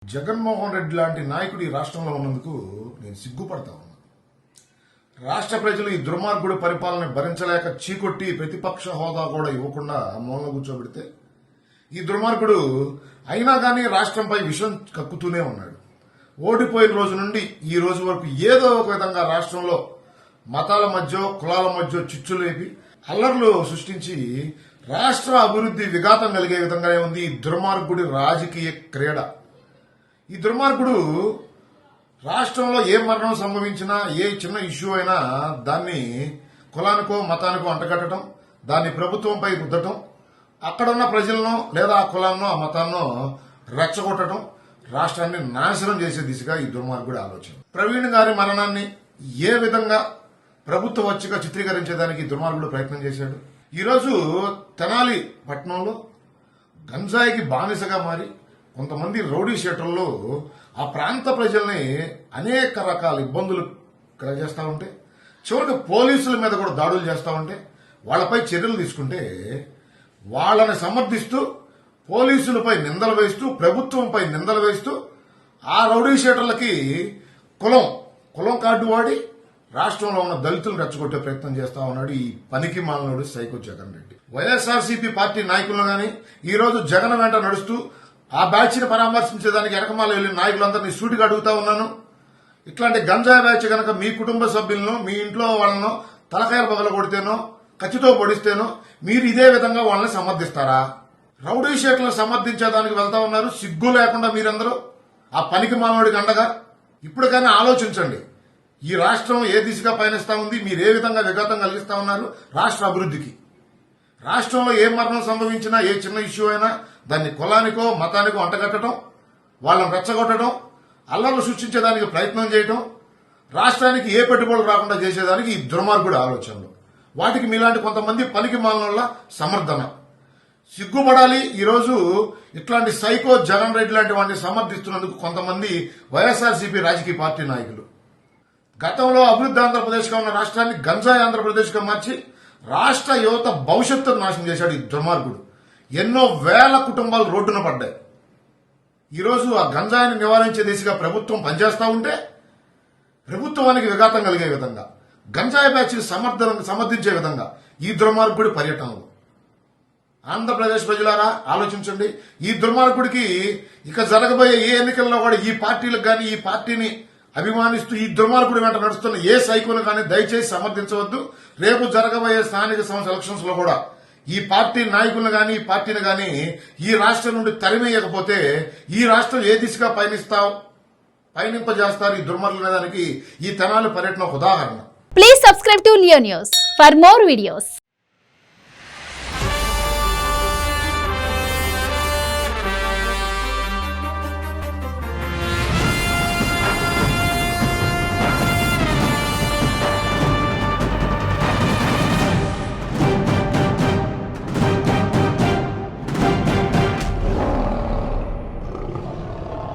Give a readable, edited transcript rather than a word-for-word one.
జగన్మోహన్ రెడ్డి లాంటి నాయకుడు ఈ రాష్ట్రంలో ఉన్నందుకు నేను సిగ్గుపడతా ఉన్నా. రాష్ట్ర ప్రజలు ఈ దుర్మార్గుడి పరిపాలన భరించలేక చీకొట్టి ప్రతిపక్ష హోదా కూడా ఇవ్వకుండా మౌనంగా కూర్చోబెడితే ఈ దుర్మార్గుడు అయినా కానీ రాష్ట్రంపై విషం కక్కుతూనే ఉన్నాడు. ఓడిపోయిన రోజు నుండి ఈ రోజు వరకు ఏదో ఒక విధంగా రాష్ట్రంలో మతాల మధ్య కులాల మధ్య చిచ్చులు లేపి అల్లర్లు సృష్టించి రాష్ట్ర అభివృద్ధి విఘాతం కలిగే విధంగానే ఉంది ఈ దుర్మార్గుడి రాజకీయ క్రీడ. ఈ దుర్మార్గుడు రాష్ట్రంలో ఏ మరణం సంభవించినా ఏ చిన్న ఇష్యూ అయినా దాన్ని కులానికో మతానికో అంటగట్టడం, దాన్ని ప్రభుత్వంపై రుద్దటం, అక్కడున్న ప్రజలను లేదా ఆ కులాన్నో ఆ మతాన్నో రెచ్చగొట్టడం, రాష్ట్రాన్ని నాశనం చేసే దిశగా ఈ దుర్మార్గుడి ఆలోచన. ప్రవీణ్ గారి మరణాన్ని ఏ విధంగా ప్రభుత్వ వచ్చిగా చిత్రీకరించేదానికి ఈ దుర్మార్గుడు ప్రయత్నం చేశాడు. ఈరోజు తెనాలి పట్టణంలో గంజాయికి బానిసగా మారి కొంతమంది రౌడీ షీటర్లు ఆ ప్రాంత ప్రజల్ని అనేక రకాల ఇబ్బందులు కలగజేస్తా ఉంటే, చివరికి పోలీసుల మీద కూడా దాడులు చేస్తా ఉంటే వాళ్లపై చర్యలు తీసుకుంటే వాళ్ళని సమర్థిస్తూ పోలీసులపై నిందలు వేస్తూ ప్రభుత్వంపై నిందలు వేస్తూ ఆ రౌడీ షీటర్లకి కులం కార్డు వాడి రాష్ట్రంలో ఉన్న దళితులను రెచ్చగొట్టే ప్రయత్నం చేస్తా ఉన్నాడు ఈ పనికి మాలనుడు సైకో జగన్ రెడ్డి. వైఎస్ఆర్సీపీ పార్టీ నాయకులను గాని ఈ రోజు జగన్ వెంట నడుస్తూ ఆ బ్యాచ్ ని పరామర్శించేదానికి ఎనకమాల వెళ్లిన నాయకులందరినీ సూటిగా అడుగుతా ఉన్నాను. ఇట్లాంటి గంజాయి బ్యాచ్ గనక మీ కుటుంబ సభ్యులను మీ ఇంట్లో వాళ్ళను తలకాయలు పగల కొడితేనో కత్తితో పొడిస్తేనో మీరు ఇదే విధంగా వాళ్ళని సమర్థిస్తారా? రౌడీ షీట్లను సమర్థించేదానికి వెళ్తా ఉన్నారు. సిగ్గు లేకుండా మీరందరూ ఆ పనికి మానవుడికి అండగా. ఇప్పటికైనా ఆలోచించండి. ఈ రాష్ట్రం ఏ దిశగా పయనిస్తా ఉంది, మీరు ఏ విధంగా విఘాతం కలిగిస్తా ఉన్నారు రాష్ట్ర అభివృద్ధికి. రాష్ట్రంలో ఏ మరణం సంభవించినా ఏ చిన్న ఇష్యూ అయినా దాన్ని కులానికో మతానికో అంటగట్టడం, వాళ్ళని రెచ్చగొట్టడం, అల్లర్లు సృష్టించేదానికి ప్రయత్నం చేయడం, రాష్ట్రానికి ఏ పెట్టుబడులు రాకుండా చేసేదానికి ఈ దుర్మార్గుడి ఆలోచనలు. వాటికి మీలాంటి కొంతమంది పనికి మాలనుల సమర్థన. సిగ్గుపడాలి. ఈరోజు ఇట్లాంటి సైకో జగన్ రెడ్డి లాంటి వాడిని సమర్థిస్తున్నందుకు కొంతమంది వైఎస్ఆర్సీపీ రాజకీయ పార్టీ నాయకులు. గతంలో అభివృద్ధి ఆంధ్రప్రదేశ్గా ఉన్న రాష్ట్రాన్ని గంజాయి ఆంధ్రప్రదేశ్గా మార్చి రాష్ట్ర యువత భవిష్యత్తును నాశనం చేశాడు ఈ దుర్మార్గుడు. ఎన్నో వేల కుటుంబాలు రోడ్డున పడ్డాయి. ఈరోజు ఆ గంజాయిని నివారించే దిశగా ప్రభుత్వం పనిచేస్తా ఉంటే ప్రభుత్వానికి విఘాతం కలిగే విధంగా, గంజాయి బ్యాచ్ని సమర్థించే విధంగా ఈ దుర్మార్గుడి పర్యటనలు. ఆంధ్రప్రదేశ్ ప్రజలారా ఆలోచించండి. ఈ దుర్మార్గుడికి ఇక జరగబోయే ఏ ఎన్నికల్లో కూడా ఈ పార్టీలకు గాని ఈ పార్టీని అభిమానిస్తూ ఈ దుర్మార్గుడి వెంట నడుస్తున్న ఏ సైకోను కానీ దయచేసి సమర్థించవద్దు. రేపు జరగబోయే స్థానిక సంస్థ ఎలక్షన్స్ లో కూడా ఈ పార్టీ నాయకులను గాని ఈ పార్టీని గాని ఈ రాష్ట్రం నుండి తరిమేయకపోతే ఈ రాష్ట్రం ఏ దిశగా పయనింపజేస్తారు ఈ దుర్మార్గుల దానికి ఈ తెనాలి పర్యటన ఒక ఉదాహరణ. Please subscribe to Leo news for more videos.